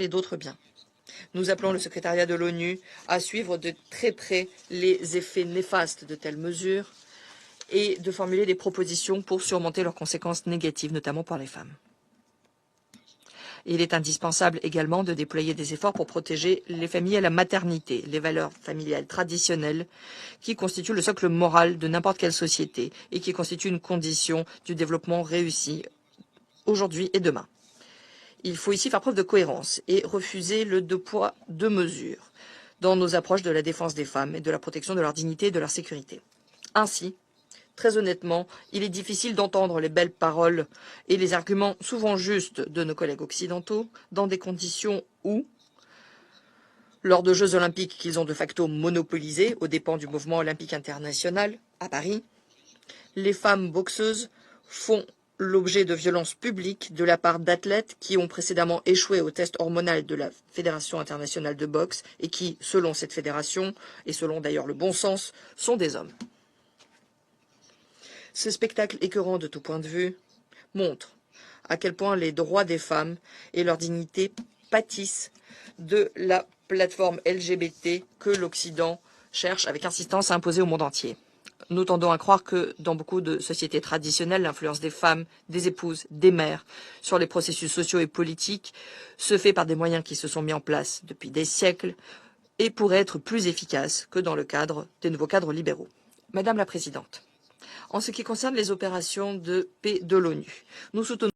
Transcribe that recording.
et d'autres biens. Nous appelons le secrétariat de l'ONU à suivre de très près les effets néfastes de telles mesures et de formuler des propositions pour surmonter leurs conséquences négatives, notamment pour les femmes. Il est indispensable également de déployer des efforts pour protéger les familles et la maternité, les valeurs familiales traditionnelles qui constituent le socle moral de n'importe quelle société et qui constituent une condition du développement réussi aujourd'hui et demain. Il faut ici faire preuve de cohérence et refuser le deux poids, deux mesures dans nos approches de la défense des femmes et de la protection de leur dignité et de leur sécurité. Ainsi, très honnêtement, il est difficile d'entendre les belles paroles et les arguments souvent justes de nos collègues occidentaux dans des conditions où, lors de Jeux olympiques qu'ils ont de facto monopolisés aux dépens du mouvement olympique international à Paris, les femmes boxeuses font l'objet de violences publiques de la part d'athlètes qui ont précédemment échoué au test hormonal de la Fédération internationale de boxe et qui, selon cette fédération, et selon d'ailleurs le bon sens, sont des hommes. Ce spectacle écœurant de tout point de vue montre à quel point les droits des femmes et leur dignité pâtissent de la plateforme LGBT que l'Occident cherche avec insistance à imposer au monde entier. Nous tendons à croire que dans beaucoup de sociétés traditionnelles, l'influence des femmes, des épouses, des mères sur les processus sociaux et politiques se fait par des moyens qui se sont mis en place depuis des siècles et pourrait être plus efficace que dans le cadre des nouveaux cadres libéraux. Madame la Présidente, en ce qui concerne les opérations de paix de l'ONU, nous soutenons